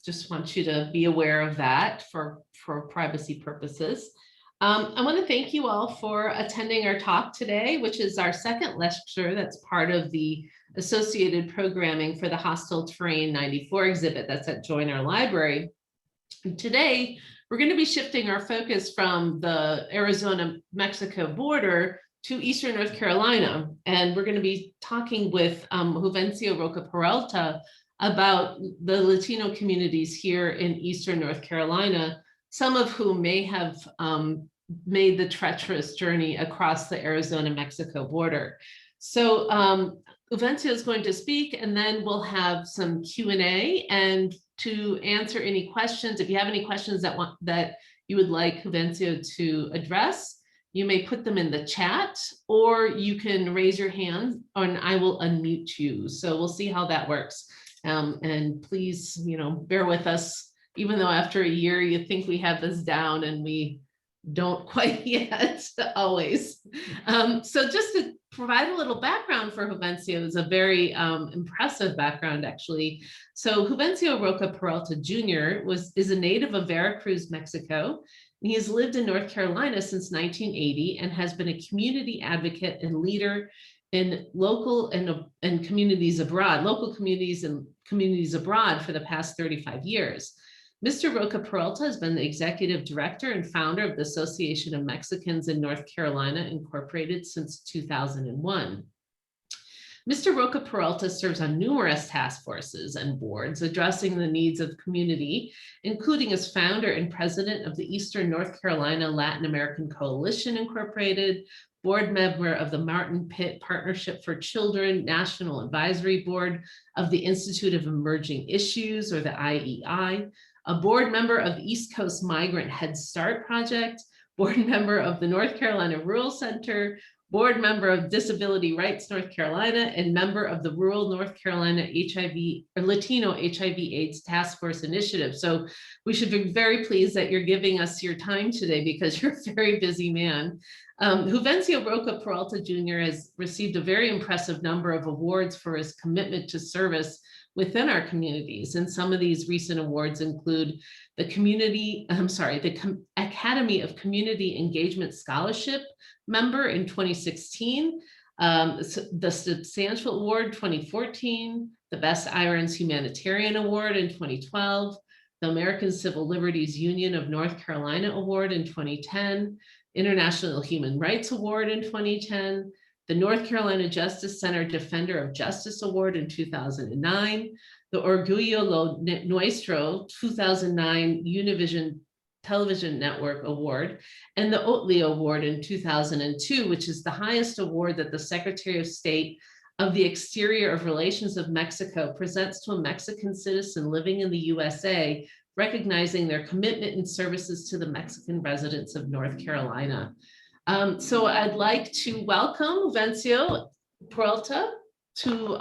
just want you to be aware of that for privacy purposes. I want to thank you all for attending our talk today, which is our second lecture that's part of the associated programming for the Hostile Terrain 94 exhibit that's at Joyner Library. And today, we're going to be shifting our focus from the Arizona-Mexico border to Eastern North Carolina. And we're going to be talking with Juvencio Rocha Peralta about the Latino communities here in Eastern North Carolina, some of whom may have made the treacherous journey across the Arizona-Mexico border. So Juvencio is going to speak, and then we'll have some Q&A. And to answer any questions, if you have any questions that you would like Juvencio to address, you may put them in the chat, or you can raise your hand and I will unmute you. So we'll see how that works. And please, bear with us, even though after a year you think we have this down and we don't quite yet, always. So just to provide a little background for Juvencio, is a very impressive background, actually. So Juvencio Rocha Peralta Jr. is a native of Veracruz, Mexico. He has lived in North Carolina since 1980 and has been a community advocate and leader in local and communities abroad, local communities and communities abroad for the past 35 years. Mr. Rocha Peralta has been the executive director and founder of the Association of Mexicans in North Carolina, Incorporated, since 2001. Mr. Rocha Peralta serves on numerous task forces and boards addressing the needs of the community, including as founder and president of the Eastern North Carolina Latin American Coalition, Incorporated, board member of the Martin Pitt Partnership for Children, National Advisory Board of the Institute of Emerging Issues, or the IEI, a board member of the East Coast Migrant Head Start Project, board member of the North Carolina Rural Center, board member of Disability Rights North Carolina, and member of the Rural North Carolina Latino HIV/AIDS Task Force Initiative. So we should be very pleased that you're giving us your time today, because you're a very busy man. Juvencio Rocha Peralta Jr. has received a very impressive number of awards for his commitment to service within our communities. And some of these recent awards include the Academy of Community Engagement Scholarship member in 2016, the Substantial Award 2014, the Best Irons Humanitarian Award in 2012, the American Civil Liberties Union of North Carolina Award in 2010, International Human Rights Award in 2010, the North Carolina Justice Center Defender of Justice Award in 2009, the Orgullo Lo Nuestro 2009 Univision Television Network Award, and the Oatley Award in 2002, which is the highest award that the Secretary of State of the Exterior of Relations of Mexico presents to a Mexican citizen living in the USA, recognizing their commitment and services to the Mexican residents of North Carolina. So I'd like to welcome Juvencio Peralta to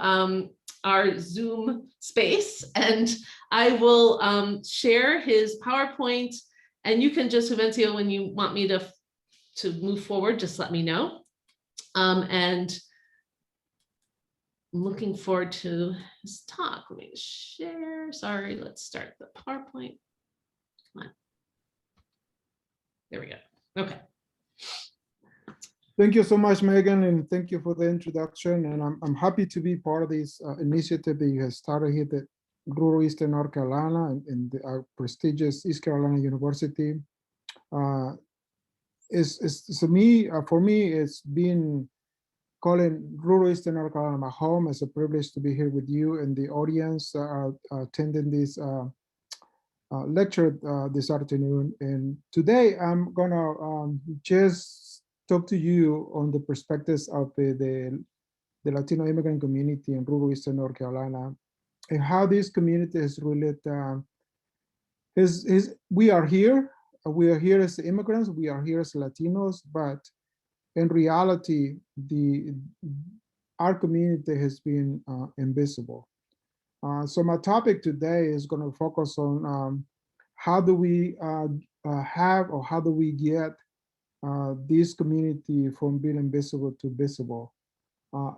our Zoom space, and I will share his PowerPoint, and you can just, Juvencio, when you want me to move forward, just let me know. And I'm looking forward to his talk. Let me share. Sorry, let's start the PowerPoint. Come on. There we go. Okay. Thank you so much, Megan, and thank you for the introduction. And I'm happy to be part of this initiative that you have started here at rural Eastern North Carolina and our prestigious East Carolina University. For me, it's been calling rural Eastern North Carolina my home. It's a privilege to be here with you and the audience attending this lecture this afternoon. And today I'm gonna just talk to you on the perspectives of the Latino immigrant community in rural Eastern North Carolina, and how this community is related. We are here as immigrants, we are here as Latinos, but in reality, our community has been invisible. So my topic today is going to focus on how do we how do we get this community from being invisible to visible,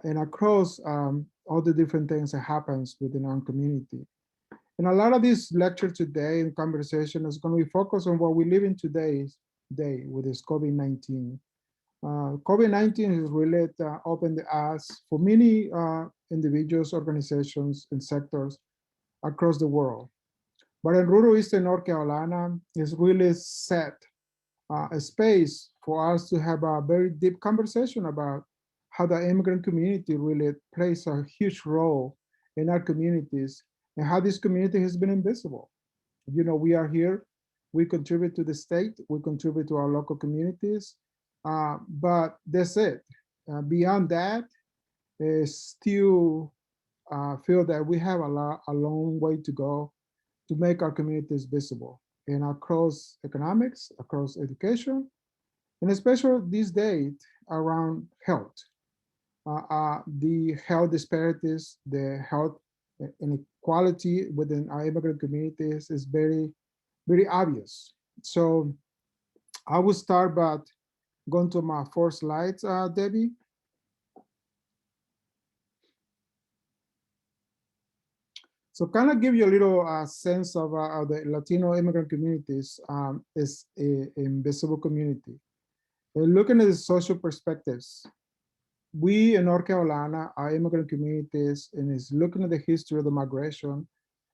and across all the different things that happens within our community. And a lot of this lecture today and conversation is going to be focused on what we live in today's day with this COVID-19. COVID-19 has really opened the eyes for many individuals, organizations, and sectors across the world. But in rural Eastern North Carolina, it's really set a space for us to have a very deep conversation about how the immigrant community really plays a huge role in our communities and how this community has been invisible. You know, we are here, we contribute to the state, we contribute to our local communities, but that's it. Beyond that, still feel that we have a long way to go to make our communities visible and across economics, across education, and especially these days around health. The health disparities, the health inequality within our immigrant communities is very, very obvious. So I will start by going to my first slides, Debbie. So kind of give you a little sense of the Latino immigrant communities is an invisible community. And looking at the social perspectives, we in North Carolina, our immigrant communities, and is looking at the history of the migration,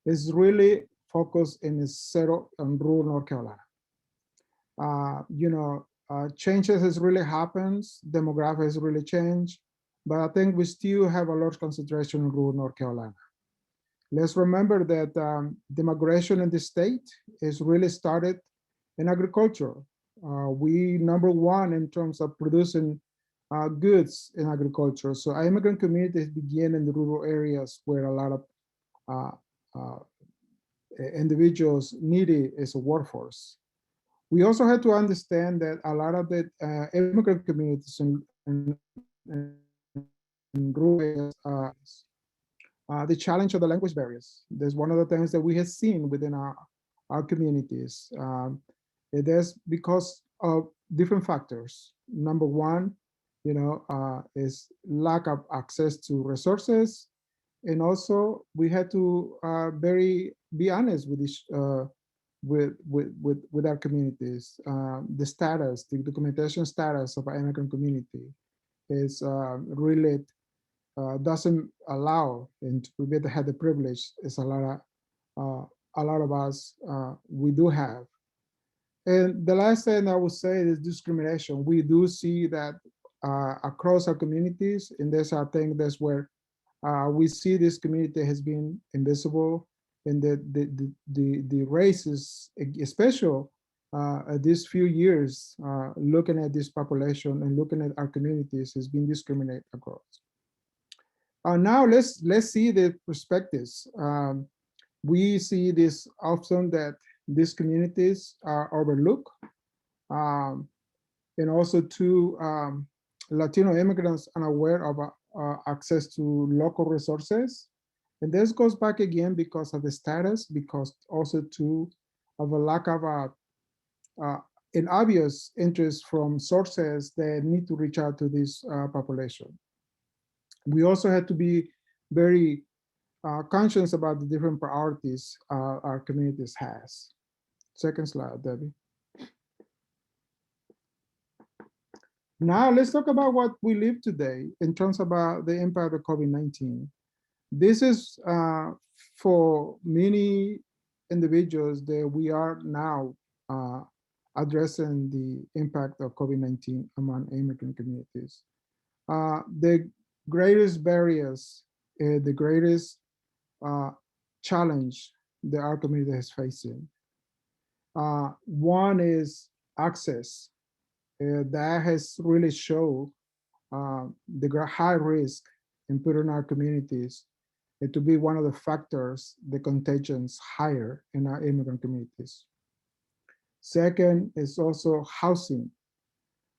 is really focused in the settled and rural North Carolina. You know, changes has really happened, demographics has really changed, but I think we still have a large concentration in rural North Carolina. Let's remember that the migration in the state is really started in agriculture. We #1 in terms of producing goods in agriculture. So our immigrant communities begin in the rural areas where a lot of individuals needed is a workforce. We also have to understand that a lot of the immigrant communities in rural areas, the challenge of the language barriers. That's one of the things that we have seen within our communities. It is because of different factors. #1, you know, is lack of access to resources. And also we had to be honest with this, with our communities. The status, the documentation status of our immigrant community is really doesn't allow, and to be able to have the privilege is a lot of us we do have. And the last thing I would say is discrimination. We do see that across our communities, and that's I think that's where we see this community has been invisible, and the races, especially these few years, looking at this population and looking at our communities, has been discriminated across. Now let's see the perspectives. We see this often that these communities are overlooked, and also too, Latino immigrants unaware of access to local resources. And this goes back again because of the status, because also too of a lack of an obvious interest from sources that need to reach out to this population. We also had to be very conscious about the different priorities our communities has. Second slide, Debbie. Now let's talk about what we live today in terms about the impact of COVID-19. This is for many individuals that we are now addressing the impact of COVID-19 among immigrant communities. The greatest barriers, the greatest challenge that our community is facing. One is access. That has really shown the high risk in putting our communities to be one of the factors the contagions higher in our immigrant communities. Second is also housing.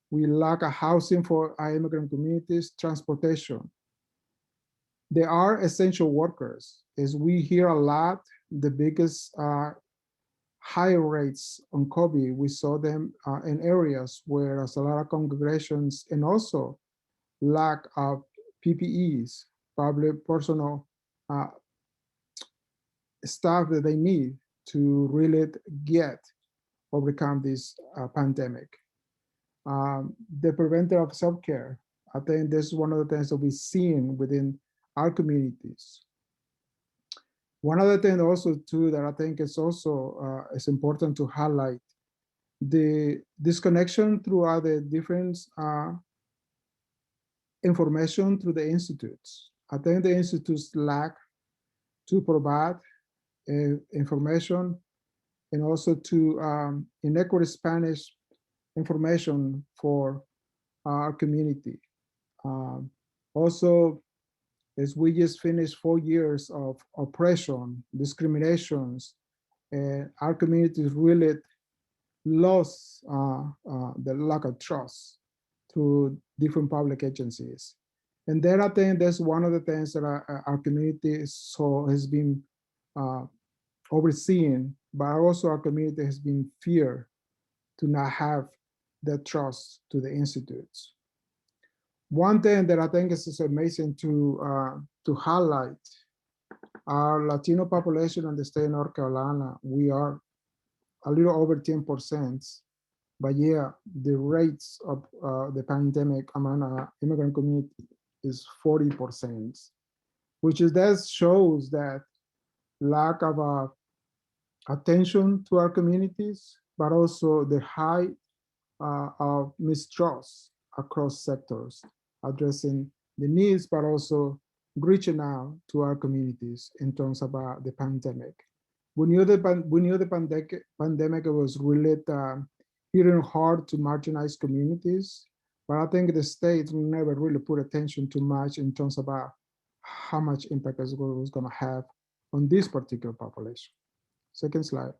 We lack a housing for our immigrant communities, transportation. They are essential workers. As we hear a lot, the biggest higher rates on COVID, we saw them in areas where there's a lot of congregations and also lack of PPEs, public personal stuff that they need to really overcome this pandemic. The preventive of self-care. I think this is one of the things that we've seen within our communities. One other thing also too that I think is also is important to highlight the disconnection throughout the different information through the institutes. I think the institutes lack to provide information and also to inequity Spanish information for our community. Also, as we just finished 4 years of oppression, discriminations, and our communities really lost the lack of trust through different public agencies. And then I think that's one of the things that our community has been overseen, but also our community has been feared to not have that trust to the institutes. One thing that I think is amazing to highlight, our Latino population in the state of North Carolina, we are a little over 10%, but yeah, the rates of the pandemic among our immigrant community is 40%, which is that shows that lack of attention to our communities, but also the high of mistrust across sectors, addressing the needs, but also reaching out to our communities in terms of the pandemic. We knew the pandemic was really hitting hard to marginalized communities, but I think the state never really put attention too much in terms of how much impact it was going to have on this particular population. Second slide.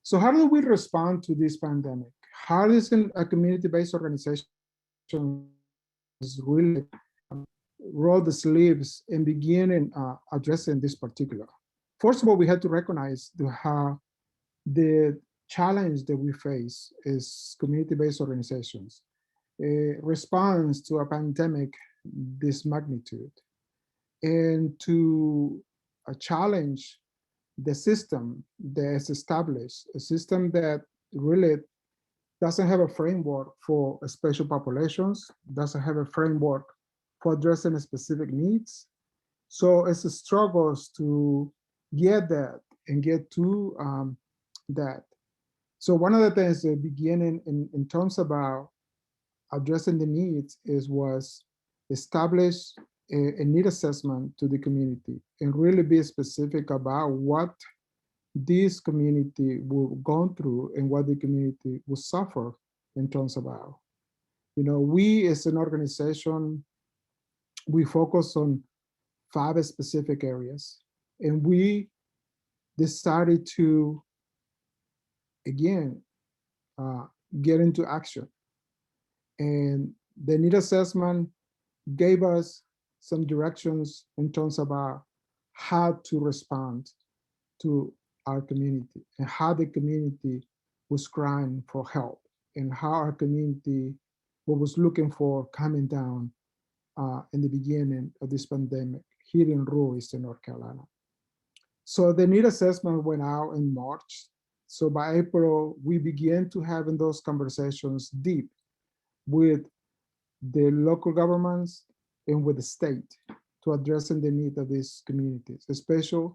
So how do we respond to this pandemic? How does a community-based organization really roll the sleeves and begin addressing this particular? First of all, we had to recognize how the challenge that we face as community-based organizations responds to a pandemic this magnitude, and to challenge the system that is established, a system that really doesn't have a framework for special populations, doesn't have a framework for addressing specific needs. So it's a struggles to get that and get to that. So one of the things that beginning in terms about addressing the needs was establish a need assessment to the community and really be specific about what this community will go through and what the community will suffer in terms of we as an organization, we focus on 5 specific areas, and we decided to, again, get into action. And the need assessment gave us some directions in terms of how to respond to our community and how the community was crying for help and how our community was looking for coming down in the beginning of this pandemic here in rural Eastern North Carolina. So the need assessment went out in March. So by April, we began to having those conversations deep with the local governments and with the state to addressing the need of these communities, especially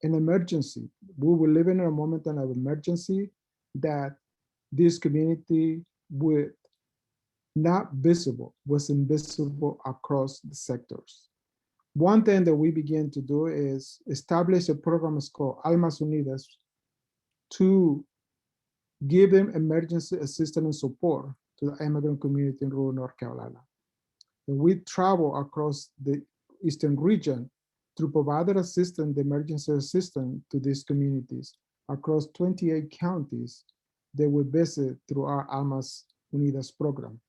in emergency. We were living in a moment of emergency that this community would not visible, was invisible across the sectors. One thing that we began to do is establish a program called Almas Unidas to give them emergency assistance and support to the immigrant community in rural North Carolina. And we travel across the Eastern region to provide assistance, the emergency assistance to these communities across 28 counties that we visit through our Almas Unidas program.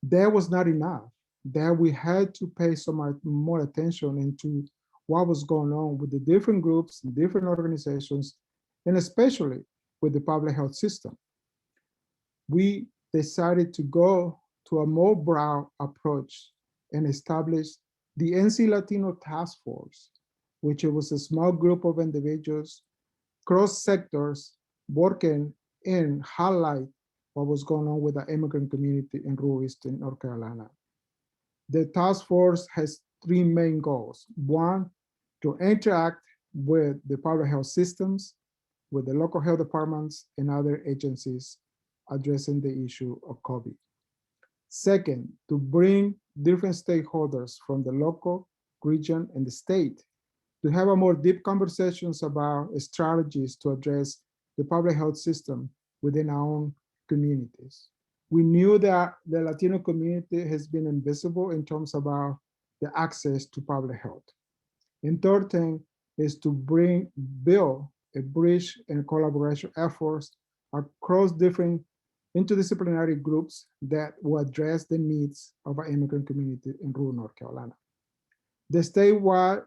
That was not enough. That we had to pay so much more attention into what was going on with the different groups, different organizations, and especially with the public health system. We decided to go to a more broad approach and establish The NC Latino Task Force, which was a small group of individuals, cross sectors, working in highlight what was going on with the immigrant community in rural Eastern North Carolina. The task force has three main goals. One, to interact with the public health systems, with the local health departments and other agencies addressing the issue of COVID. Second, to bring different stakeholders from the local, region, and the state to have a more deep conversations about strategies to address the public health system within our own communities. We knew that the Latino community has been invisible in terms about the access to public health. And third thing is to build a bridge and collaboration efforts across different interdisciplinary groups that will address the needs of our immigrant community in rural North Carolina. The statewide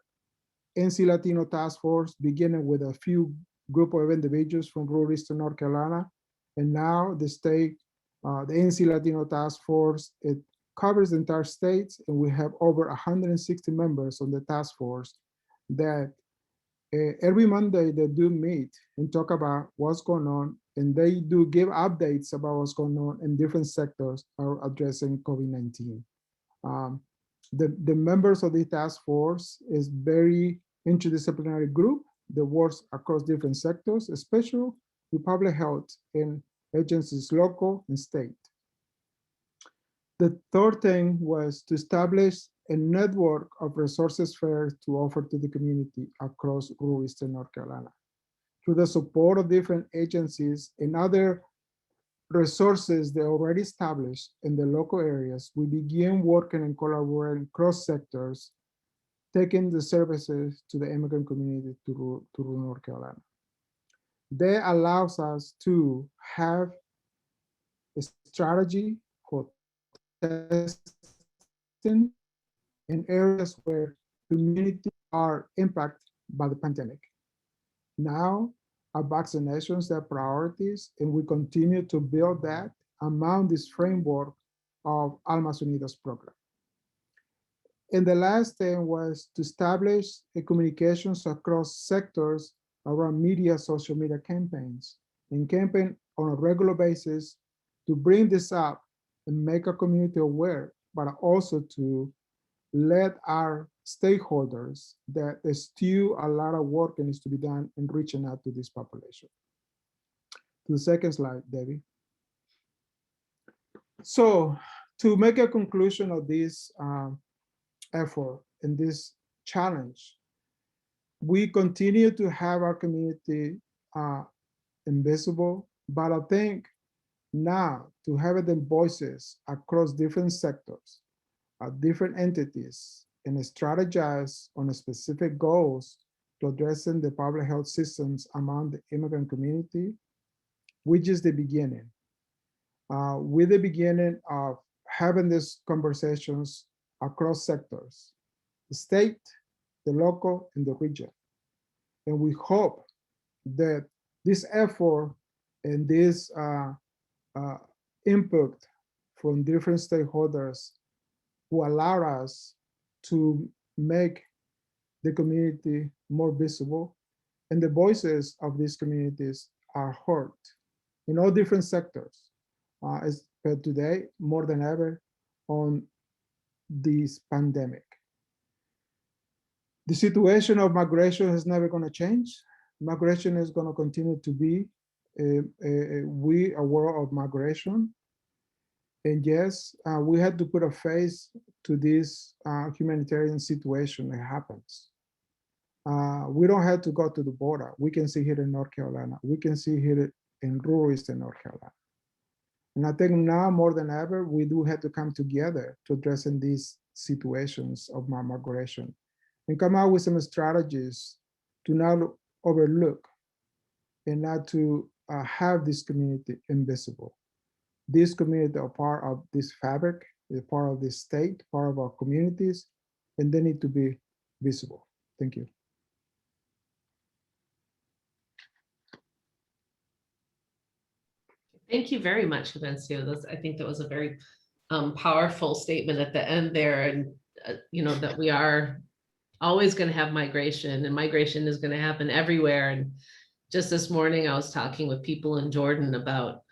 NC Latino Task Force, beginning with a few group of individuals from rural Eastern North Carolina, and now the NC Latino Task Force, it covers the entire states, and we have over 160 members on the task force that every Monday they do meet and talk about what's going on, and they do give updates about what's going on in different sectors are addressing COVID-19. The members of the task force is very interdisciplinary group that works across different sectors, especially with public health and agencies, local and state. The third thing was to establish a network of resources fairs to offer to the community across rural Eastern North Carolina. Through the support of different agencies and other resources that are already established in the local areas, we begin working and collaborating cross sectors, taking the services to the immigrant community to rural North Carolina. That allows us to have a strategy for testing in areas where communities are impacted by the pandemic. Now, our vaccinations are priorities, and we continue to build that among this framework of Almas Unidas program. And the last thing was to establish a communications across sectors around media, social media campaigns, and campaign on a regular basis to bring this up and make our community aware, but also to let our stakeholders that there's still a lot of work that needs to be done in reaching out to this population. To the second slide, Debbie. So to make a conclusion of this effort and this challenge, we continue to have our community invisible, but I think now to have the voices across different sectors, different entities, and strategize on specific goals to addressing the public health systems among the immigrant community, which is the beginning. With the beginning of having these conversations across sectors, the state, the local, and the region. And we hope that this effort and this input from different stakeholders who allow us to make the community more visible, and the voices of these communities are heard in all different sectors, but today more than ever on this pandemic. The situation of migration is never going to change. Migration is going to continue to be a world of migration. And yes, we had to put a face to this humanitarian situation that happens. We don't have to go to the border. We can see here in North Carolina. We can see here in rural Eastern North Carolina. And I think now more than ever, we do have to come together to addressing these situations of migration and come out with some strategies to not overlook and not to have this community invisible. This community are part of this fabric, they're part of this state, part of our communities, and they need to be visible. Thank you. Thank you very much, Juvencio. I think that was a very powerful statement at the end there, and you know, that we are always going to have migration, and migration is going to happen everywhere. And just this morning, I was talking with people in Jordan about,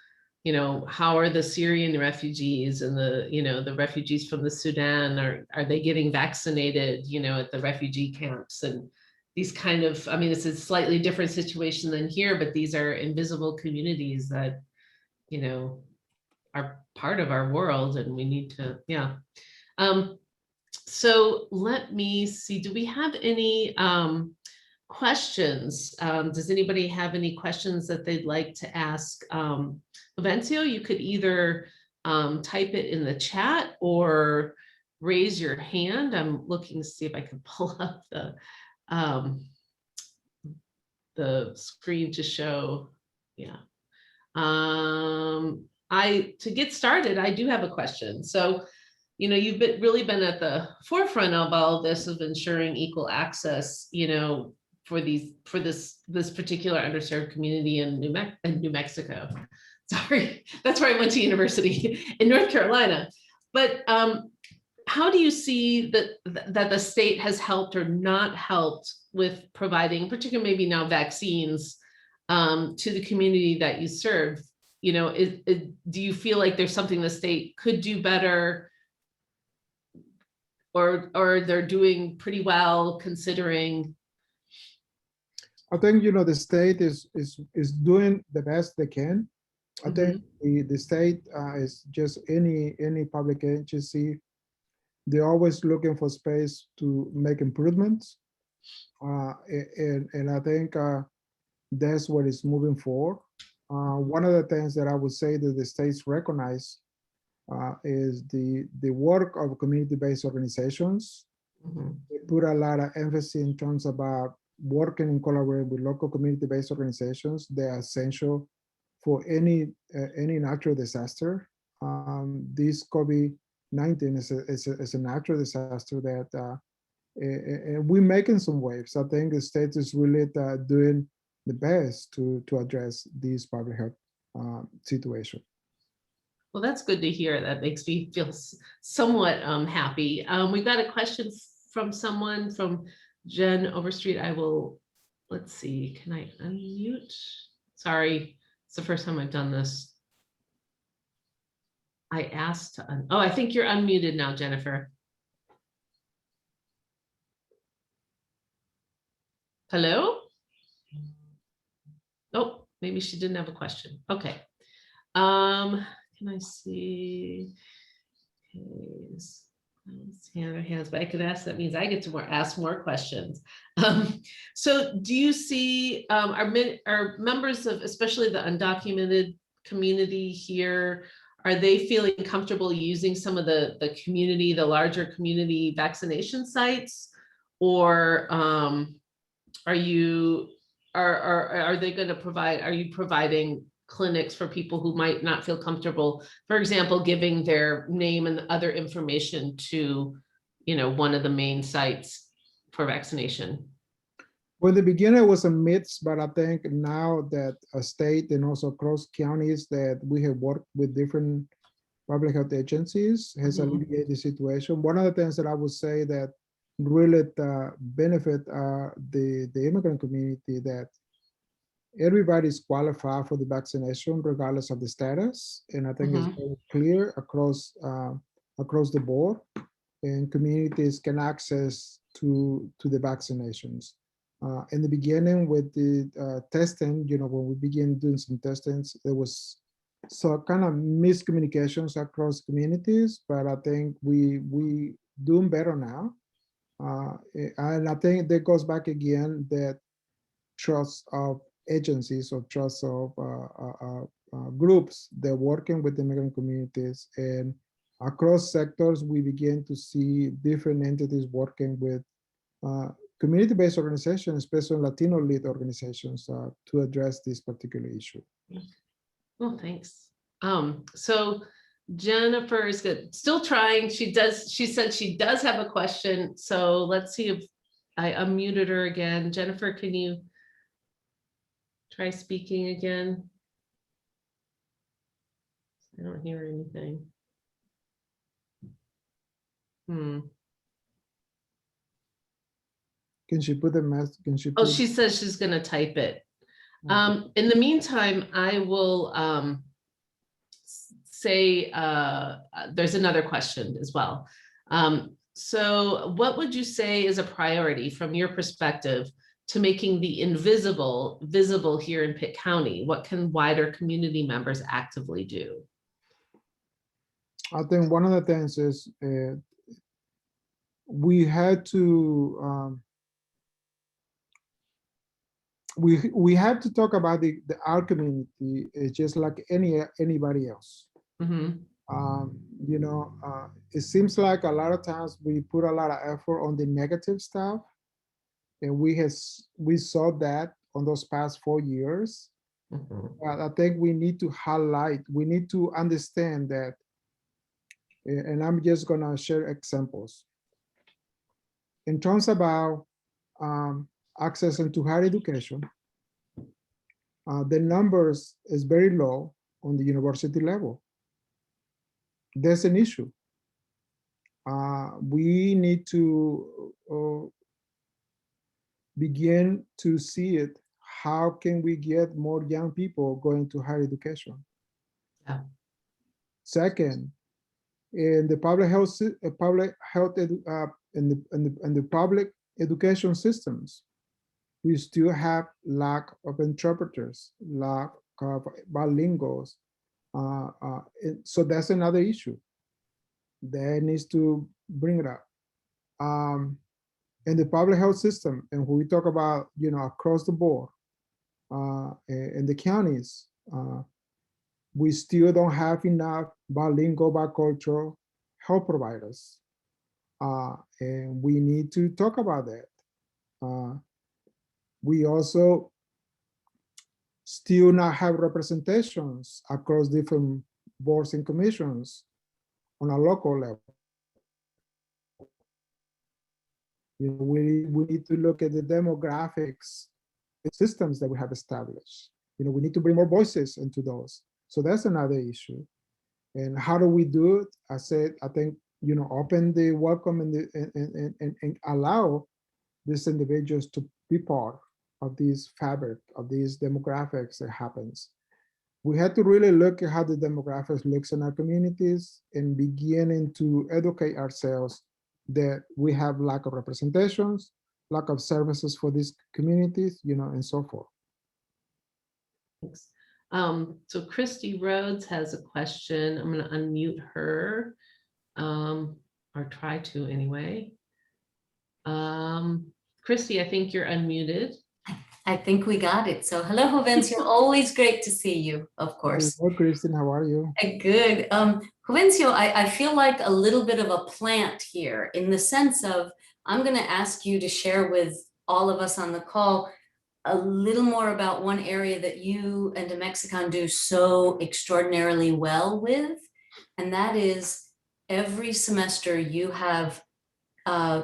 you know, how are the Syrian refugees and the, you know, the refugees from the Sudan, are they getting vaccinated, you know, at the refugee camps? And these kind of, I mean, it's a slightly different situation than here, but these are invisible communities that, you know, are part of our world, and we need to, yeah. So let me see, do we have any questions? Does anybody have any questions that they'd like to ask Juvencio? You could either type it in the chat or raise your hand. I'm looking to see if I can pull up the screen to show. Yeah. To get started, I do have a question. So, you know, you've really been at the forefront of all of this, of ensuring equal access, you know, for this particular underserved community in New Mexico. Sorry, that's where I went to university, in North Carolina. But how do you see that the state has helped or not helped with providing, particularly maybe now, vaccines to the community that you serve? You know, do you feel like there's something the state could do better, or they're doing pretty well considering? I think, you know, the state is doing the best they can. I think the state is just any public agency. They're always looking for space to make improvements, and I think that's what is moving forward. One of the things that I would say that the states recognize is the work of community-based organizations. They put a lot of emphasis in terms about working and collaborating with local community-based organizations. They are essential for any natural disaster. This COVID-19 is a natural disaster that we're making some waves. I think the state is really doing the best to address this public health situation. Well, that's good to hear. That makes me feel somewhat happy. We got a question from someone, from Jen Overstreet. I will, let's see, can I unmute? Sorry, it's the first time I've done this. I asked to, oh, I think you're unmuted now, Jennifer. Hello? Oh, maybe she didn't have a question. Okay. Can I see? Hands, but I could ask, that means I get to ask more questions. So do you see our members of, especially the undocumented community here, are they feeling comfortable using some of the community, the larger community vaccination sites? Or are they going to provide, are you providing clinics for people who might not feel comfortable, for example, giving their name and other information to, you know, one of the main sites for vaccination? Well, in the beginning it was a myth, but I think now that a state and also across counties that we have worked with different public health agencies has alleviated the situation. One of the things that I would say that really benefit the immigrant community, that everybody's qualified for the vaccination regardless of the status, and I think it's very clear across the board, and communities can access to the vaccinations. In the beginning with the testing, you know, when we began doing some testings, there was so kind of miscommunications across communities, but I think we doing better now. And I think that goes back again, that trust of agencies or trust of groups that are working with immigrant communities, and across sectors we begin to see different entities working with community-based organizations, especially Latino lead organizations, to address this particular issue. Well, thanks. So Jennifer is good, still trying. She said she does have a question. So let's see if I unmuted her again. Jennifer, can you try speaking again? I don't hear anything. Can she put the mess? Can she Oh, put? she says she's gonna type it. Okay. In the meantime, I will say there's another question as well. So what would you say is a priority from your perspective to making the invisible visible here in Pitt County? What can wider community members actively do? I think one of the things is we had to we had to talk about our community just like anybody else. Mhm. You know, it seems like a lot of times we put a lot of effort on the negative stuff, and we saw that on those past 4 years. Mhm. But I think we need to highlight, we need to understand that, and I'm just gonna share examples. In terms about access into higher education, the numbers is very low on the university level. There's an issue. We need to begin to see it. How can we get more young people going to higher education? Yeah. Second, in the public health, in the public education systems, we still have lack of interpreters, lack of bilinguals. So that's another issue that needs to bring it up. In the public health system, and when we talk about, you know, across the board, in the counties, we still don't have enough bilingual, bicultural health providers. And we need to talk about that. We also still not have representations across different boards and commissions on a local level. You know, we need to look at the demographics systems that we have established. You know, we need to bring more voices into those. So that's another issue. And how do we do it? I said, I think, you know, open the welcome and allow these individuals to be part of this fabric, of these demographics that happens. We had to really look at how the demographics looks in our communities and beginning to educate ourselves that we have lack of representations, lack of services for these communities, you know, and so forth. Thanks. So Christy Rhodes has a question. I'm going to unmute her, or try to anyway. Christy, I think you're unmuted. I think we got it. So hello, Juvencio. Always great to see you, of course. Hello, Kristen, how are you? Good. Juvencio, I feel like a little bit of a plant here in the sense of, I'm going to ask you to share with all of us on the call a little more about one area that you and AMEXCAN do so extraordinarily well with, and that is every semester you have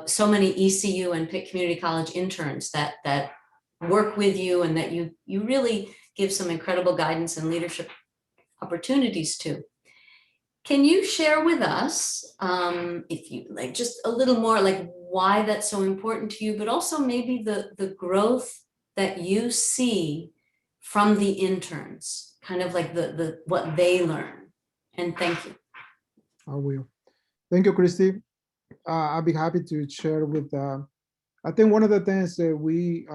so many ECU and Pitt Community College interns that work with you and that you really give some incredible guidance and leadership opportunities to. Can you share with us, if you like, just a little more like why that's so important to you, but also maybe the growth that you see from the interns, kind of like the what they learn. And thank you. I will. Thank you, Christy. I'll be happy to share with. I think one of the things that we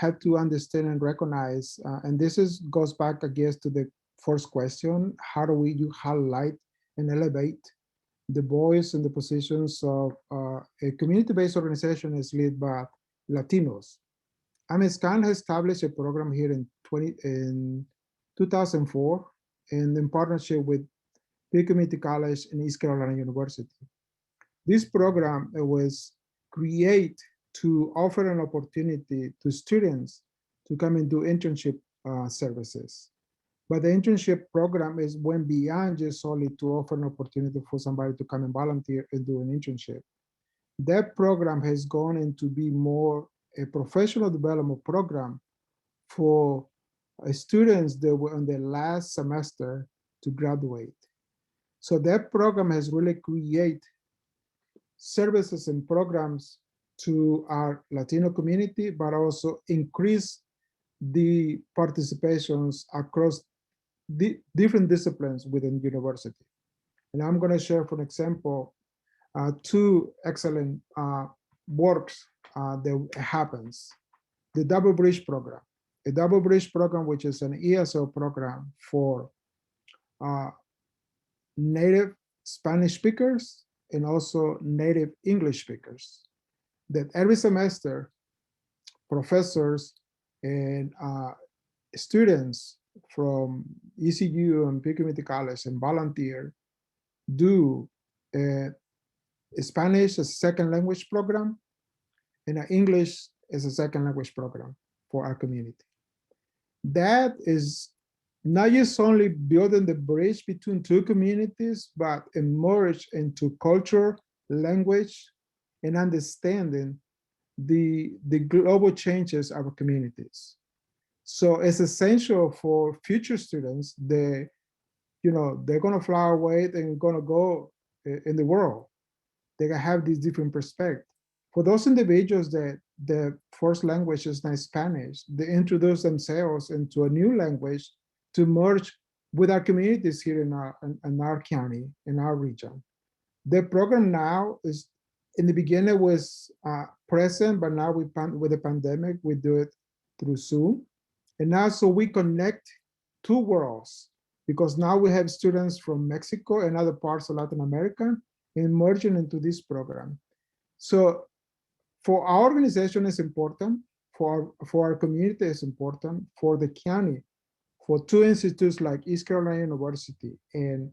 had to understand and recognize, and this goes back, I guess, to the first question: how do you highlight and elevate the voice and the positions of a community-based organization is led by Latinos? AMEXCAN has established a program here in 2004, and in partnership with Pitt Community College and East Carolina University. This program was created to offer an opportunity to students to come and do internship services. But the internship program went beyond just solely to offer an opportunity for somebody to come and volunteer and do an internship. That program has gone into be more a professional development program for students that were on their last semester to graduate. So that program has really created services and programs to our Latino community, but also increase the participations across the different disciplines within university. And I'm going to share, for example, two excellent works that happens. The Double Bridge program. A Double Bridge program, which is an ESO program for native Spanish speakers and also native English speakers, that every semester, professors and students from ECU and Peak Community College and volunteer do a Spanish as a second language program and English as a second language program for our community. That is not just only building the bridge between two communities, but emerge into culture, language, and understanding the global changes of our communities. So it's essential for future students. They're going to fly away and going to go in the world. They're going to have these different perspectives. For those individuals that the first language is not Spanish, they introduce themselves into a new language to merge with our communities here in our county, in our region. The program now is, in the beginning was present, but now with the pandemic, we do it through Zoom. And now, so we connect two worlds, because now we have students from Mexico and other parts of Latin America emerging into this program. So for our organization, it's important, for our community, it's important, for the county, for two institutes like East Carolina University and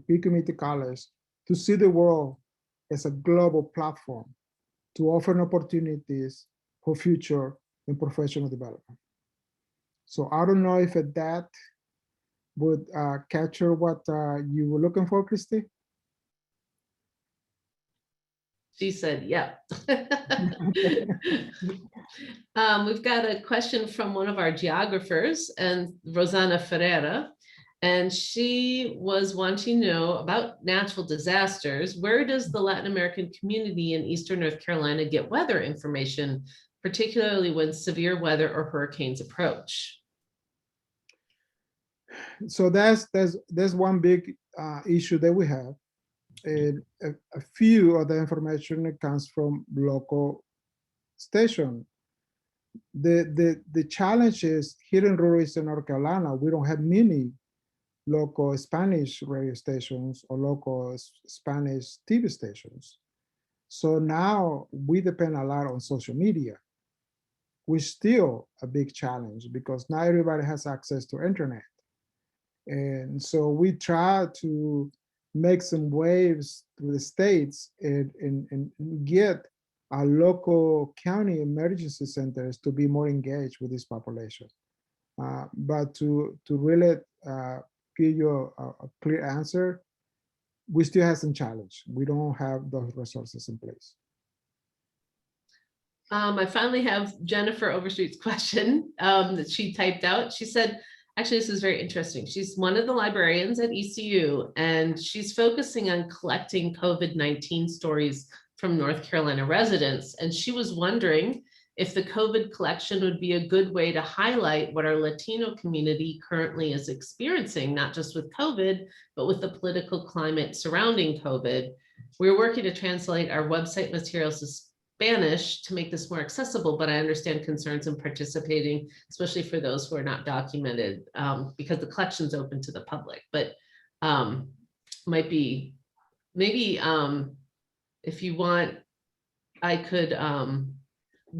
Peak Community College to see the world as a global platform to offer opportunities for future and professional development. So I don't know if that would capture what you were looking for, Christy. She said, yeah. We've got a question from one of our geographers, and Rosana Ferreira, and she was wanting to know about natural disasters. Where does the Latin American community in Eastern North Carolina get weather information, particularly when severe weather or hurricanes approach? So that's one big issue that we have. And a few of the information comes from local station. The challenge is here in rural Eastern North Carolina, we don't have many local Spanish radio stations or local Spanish TV stations. So now we depend a lot on social media, which is still a big challenge because not everybody has access to internet. And so we try to make some waves through the states and get our local county emergency centers to be more engaged with this population. But to really give you a clear answer, we still have some challenge. We don't have those resources in place. I finally have Jennifer Overstreet's question that she typed out. She said, actually, this is very interesting. She's one of the librarians at ECU, and she's focusing on collecting COVID-19 stories from North Carolina residents. And she was wondering if the COVID collection would be a good way to highlight what our Latino community currently is experiencing, not just with COVID, but with the political climate surrounding COVID. We're working to translate our website materials to Spanish to make this more accessible, but I understand concerns in participating, especially for those who are not documented, because the collection's open to the public. But might be, maybe if you want, I could,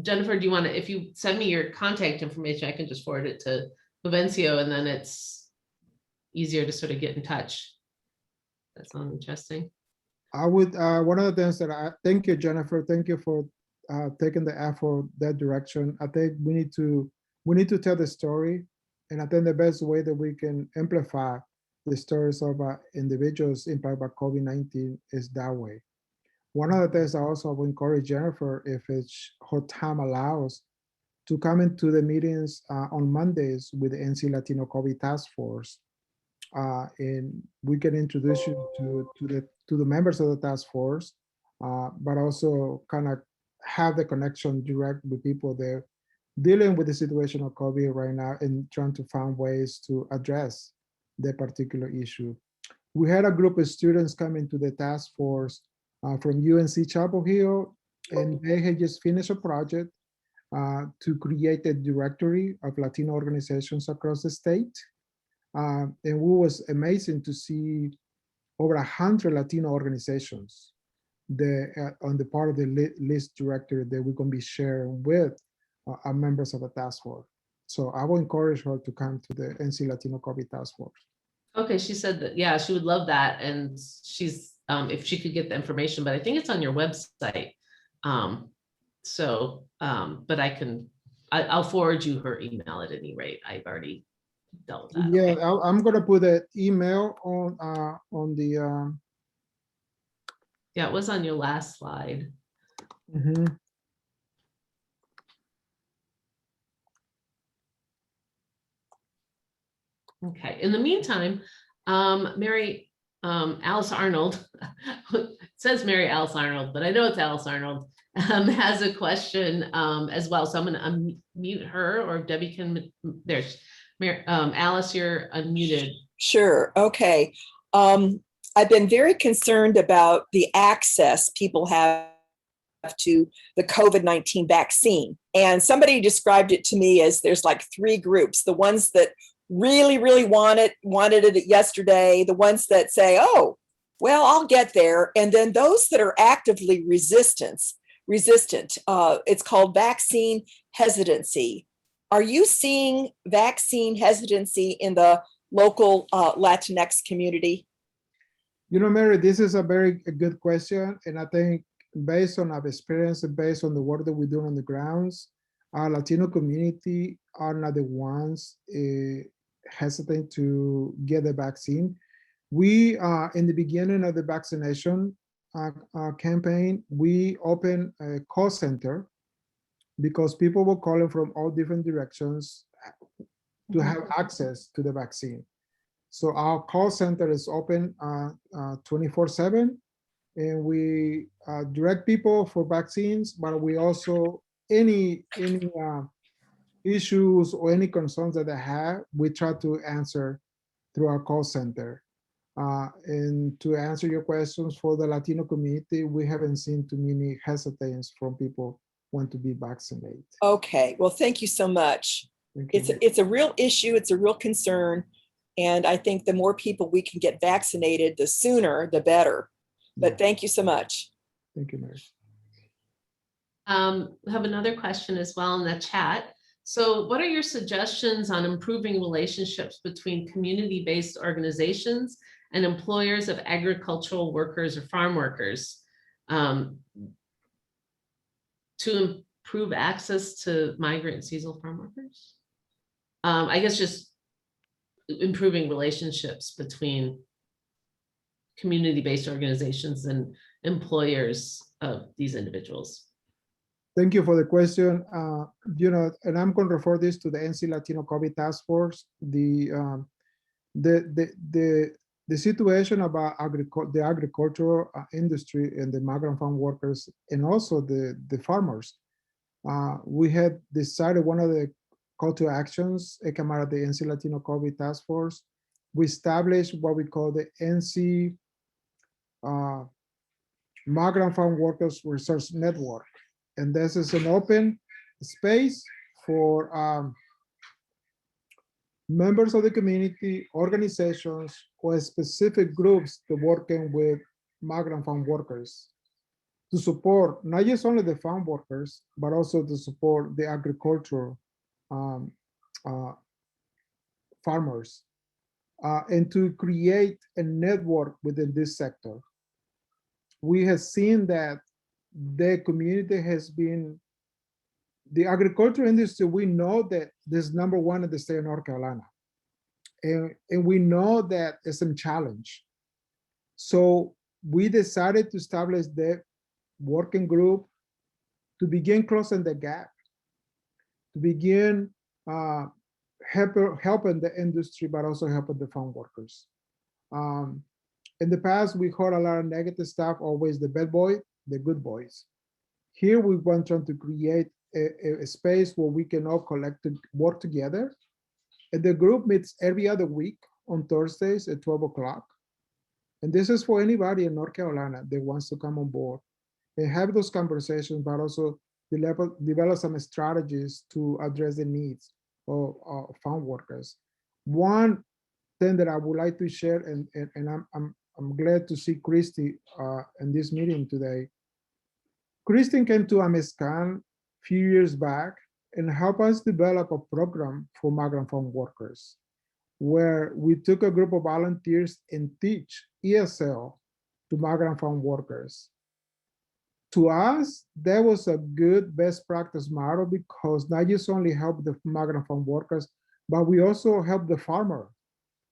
Jennifer, do you want to, if you send me your contact information, I can just forward it to Juvencio, and then it's easier to sort of get in touch. That sounds interesting. I would, one of the things that thank you, Jennifer, thank you for taking the effort that direction. I think we need to tell the story, and I think the best way that we can amplify the stories of individuals impacted by COVID-19 is that way. One of the things I also would encourage Jennifer, if her time allows, to come into the meetings on Mondays with the NC Latino COVID Task Force, and we can introduce you to the members of the task force, but also kind of have the connection direct with people there dealing with the situation of COVID right now and trying to find ways to address the particular issue. We had a group of students coming to the task force from UNC Chapel Hill, and they had just finished a project to create a directory of Latino organizations across the state. And it was amazing to see over 100 Latino organizations on the part of the list directory that we're going to be sharing with our members of the task force. So I will encourage her to come to the NC Latino COVID task force. Okay, she said that, yeah, she would love that. And she's, if she could get the information, but I think it's on your website. But I'll forward you her email at any rate. I've already dealt with that. Yeah, Okay. I'm gonna put an email on the. Yeah, it was on your last slide. Mhm. Okay, in the meantime, Mary Alice Arnold, it says Mary Alice Arnold, but I know it's Alice Arnold, has a question as well. So I'm gonna unmute her, or Debbie can, there's, Alice, you're unmuted. Sure, okay. I've been very concerned about the access people have to the COVID-19 vaccine. And somebody described it to me as there's like three groups: the ones that really wanted it yesterday, the ones that say, oh, well, I'll get there, and then those that are actively resistant. It's called vaccine hesitancy. Are you seeing vaccine hesitancy in the local Latinx community? You know, Mary, this is a very good question. And I think based on our experience and based on the work that we do on the grounds, our Latino community are not the ones hesitant to get the vaccine. We, in the beginning of the vaccination campaign, we opened a call center because people were calling from all different directions to have access to the vaccine. So our call center is open 24/7, and we direct people for vaccines, but we also, any issues or any concerns that they have, we try to answer through our call center. And to answer your questions, for the Latino community, we haven't seen too many hesitance from people want to be vaccinated. Okay, well, thank you so much. It's a real issue, it's a real concern. And I think the more people we can get vaccinated, the sooner, the better. But thank you so much. Thank you, Mary. We have another question as well in the chat. So what are your suggestions on improving relationships between community-based organizations and employers of agricultural workers or farm workers to improve access to migrant and seasonal farm workers? I guess just improving relationships between community-based organizations and employers of these individuals. Thank you for the question. You know, and I'm going to refer this to the NC Latino COVID Task Force. The situation about the agricultural industry and the migrant farm workers, and also the farmers. We had decided one of the call to actions that came out of the NC Latino COVID Task Force. We established what we call the NC Migrant Farm Workers Resource Network. And this is an open space for members of the community, organizations, or specific groups that working with migrant farm workers to support not just only the farm workers, but also to support the agricultural farmers and to create a network within this sector. We have seen that the community has been, the agricultural industry, we know that this #1 in the state of North Carolina. And we know that it's a challenge. So we decided to establish the working group to begin closing the gap, to begin helping the industry, but also helping the farm workers. In the past, we heard a lot of negative stuff, always the bad boy, the good boys. Here we want to create a space where we can all work together. And the group meets every other week on Thursdays at 12 o'clock. And this is for anybody in North Carolina that wants to come on board and have those conversations, but also develop some strategies to address the needs of farm workers. One thing that I would like to share, and I'm glad to see Christy in this meeting today. Christine came to AMEXCAN a few years back and helped us develop a program for migrant farm workers, where we took a group of volunteers and teach ESL to migrant farm workers. To us, that was a good best practice model because not just only help the migrant farm workers, but we also help the farmer.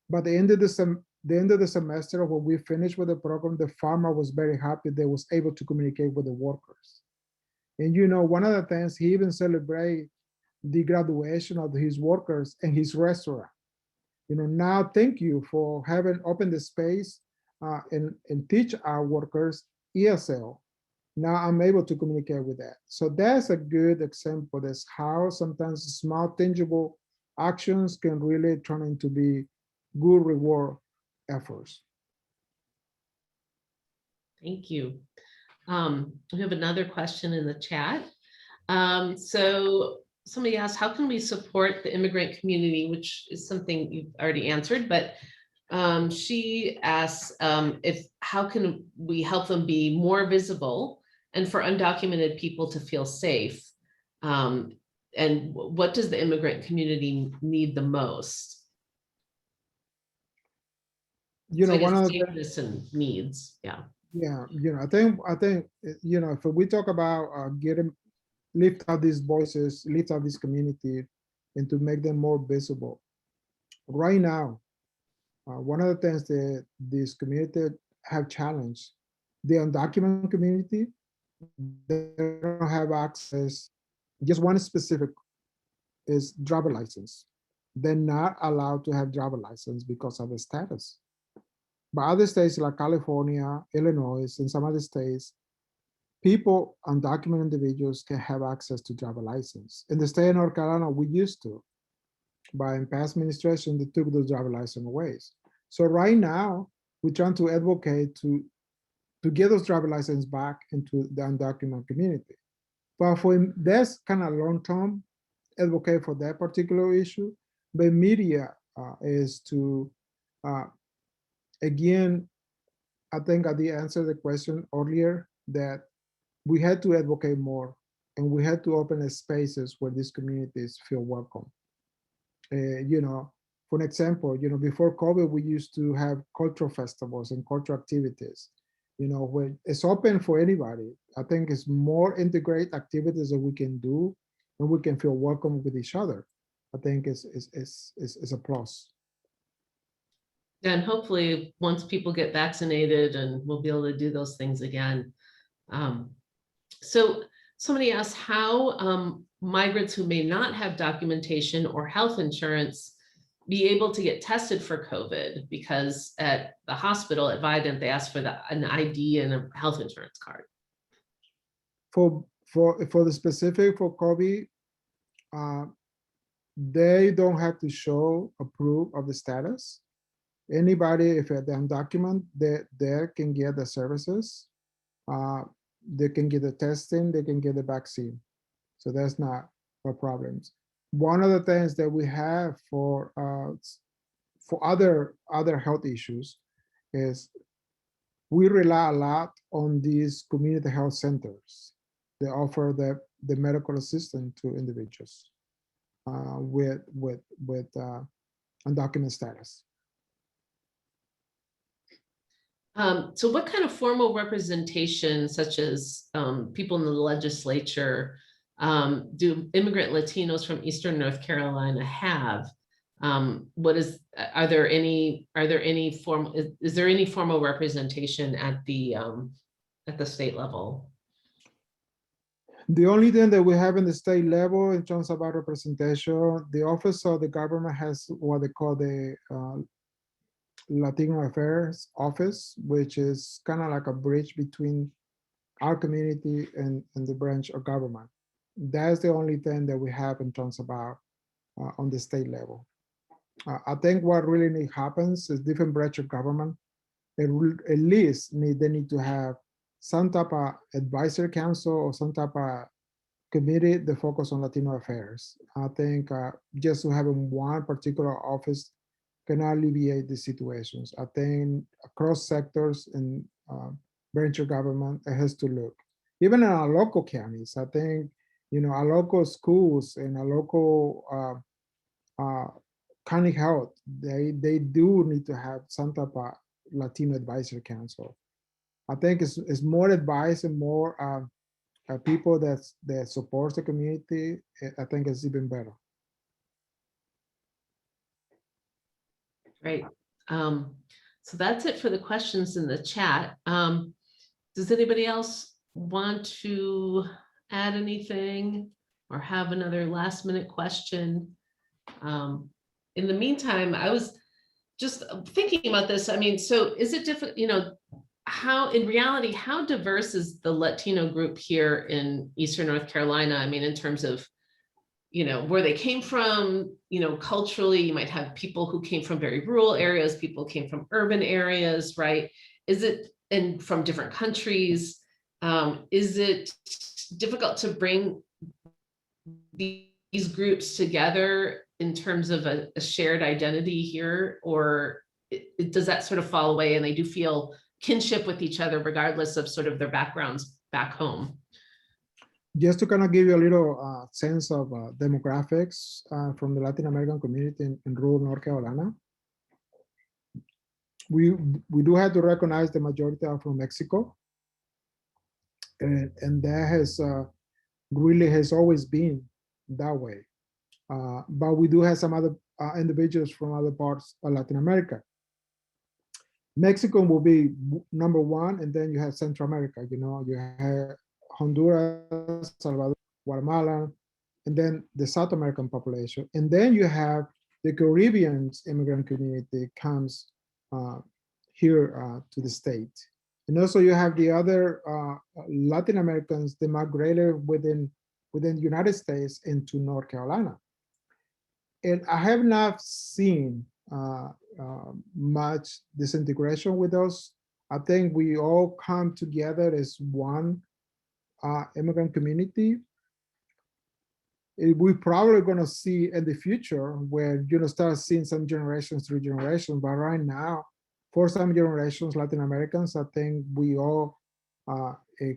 By the end of the semester, when we finished with the program, the farmer was very happy they was able to communicate with the workers. And you know, one of the things, he even celebrated the graduation of his workers in his restaurant. You know, now thank you for having opened the space and teach our workers ESL. Now I'm able to communicate with that. So that's a good example. That's how sometimes small tangible actions can really turn into be good reward efforts. Thank you. We have another question in the chat. So somebody asked, how can we support the immigrant community, which is something you've already answered, but she asks how can we help them be more visible and for undocumented people to feel safe? And what does the immigrant community need the most? You So know, I guess one of the safeness and needs, yeah. Yeah, you know, I think you know, if we talk about lift up these voices, lift up this community, and to make them more visible. Right now, one of the things that this community have challenged, the undocumented community, they don't have access. Just one specific is driver license. They're not allowed to have driver license because of the status. But other states like California, Illinois, and some other states, people, undocumented individuals can have access to driver license. In the state of North Carolina, we used to, but in past administration, they took those driver license away. So right now, we're trying to advocate to get those driver license back into the undocumented community. But for that's kind of long-term advocate for that particular issue. But media is to, again, I think I did answer the question earlier that we had to advocate more and we had to open spaces where these communities feel welcome. You know, for an example, you know, before COVID, we used to have cultural festivals and cultural activities, you know, where it's open for anybody. I think it's more integrate activities that we can do and we can feel welcome with each other. I think is a plus. And hopefully once people get vaccinated and we'll be able to do those things again. So somebody asked how migrants who may not have documentation or health insurance be able to get tested for COVID, because at the hospital at Vidant, they asked for an ID and a health insurance card. For the specific for COVID, they don't have to show a proof of the status. Anybody, if they're undocumented, they can get the services. They can get the testing, they can get the vaccine. So that's not a problem. One of the things that we have for other health issues is we rely a lot on these community health centers. They offer the medical assistance to individuals with undocumented status. So what kind of formal representation, such as people in the legislature, do immigrant Latinos from Eastern North Carolina have? Is there any formal representation at the state level? The only thing that we have in the state level in terms of our representation, the office of the government has what they call the Latino Affairs Office, which is kind of like a bridge between our community and the branch of government. That's the only thing that we have in terms about on the state level. I think what really happens is different branch of government, they will at least they need to have some type of advisory council or some type of committee that focus on Latino affairs. I think just to having one particular office can alleviate the situations. I think across sectors and branch of government, it has to look. Even in our local counties, I think, our local schools and our local county health, they do need to have some type of Latino advisory council. I think it's more advice and more people that support the community. I think it's even better. Great. So that's it for the questions in the chat. Does anybody else want to add anything or have another last minute question? In the meantime, I was just thinking about this. I mean, so is it different, how in reality, how diverse is the Latino group here in Eastern North Carolina? I mean, in terms of, where they came from, culturally, you might have people who came from very rural areas, people came from urban areas, right? Is it, and from different countries, is it difficult to bring these groups together in terms of a shared identity here, or does that sort of fall away and they do feel kinship with each other regardless of sort of their backgrounds back home? Just to kind of give you a little sense of demographics from the Latin American community in rural North Carolina, we do have to recognize the majority are from Mexico, and that has really has always been that way. But we do have some other individuals from other parts of Latin America. Mexico will be number one, and then you have Central America. You have Honduras, Salvador, Guatemala, and then the South American population. And then you have the Caribbean immigrant community comes here to the state. And also you have the other Latin Americans that migrated within the United States into North Carolina. And I have not seen much disintegration with us. I think we all come together as one immigrant community. We're probably going to see in the future where start seeing some generations through generations, but right now, for some generations, Latin Americans, I think we all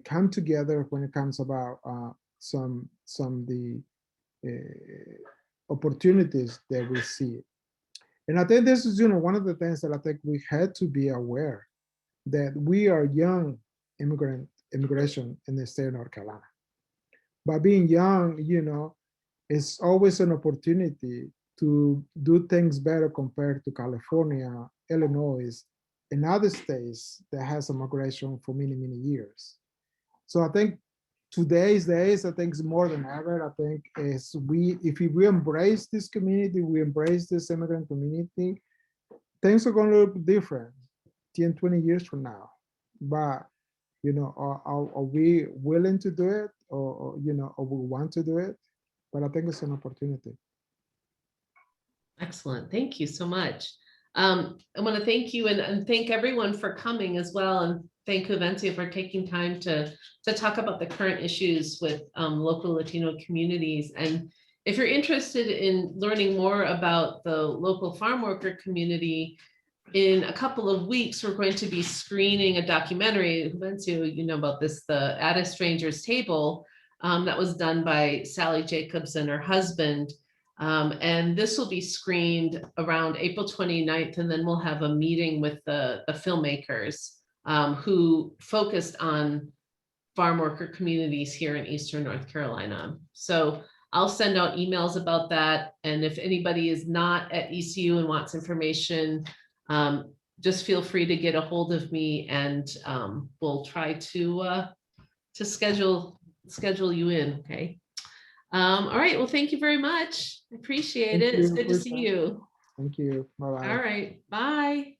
come together when it comes about some the opportunities that we see. And I think this is one of the things that I think we had to be aware that we are young immigration in the state of North Carolina. By being young, it's always an opportunity to do things better compared to California, Illinois, and other states that has immigration for many, many years. So I think today's days, I think it's more than ever. I think if we embrace this community, we embrace this immigrant community, things are going to look different 10, 20 years from now. But are we willing to do it, or we want to do it? But I think it's an opportunity. Excellent. Thank you so much. I want to thank you and thank everyone for coming as well. And thank Juvencio for taking time to talk about the current issues with local Latino communities. And if you're interested in learning more about the local farm worker community, in a couple of weeks, we're going to be screening a documentary. Juvencio, you know about this, the At a Stranger's Table, that was done by Sally Jacobs and her husband. And this will be screened around April 29th, and then we'll have a meeting with the filmmakers who focused on farm worker communities here in Eastern North Carolina. So I'll send out emails about that. And if anybody is not at ECU and wants information, just feel free to get a hold of me, and we'll try to schedule you in. Okay. All right. Well, thank you very much. I appreciate it. It's good to see you. Thank you. Bye-bye. All right. Bye.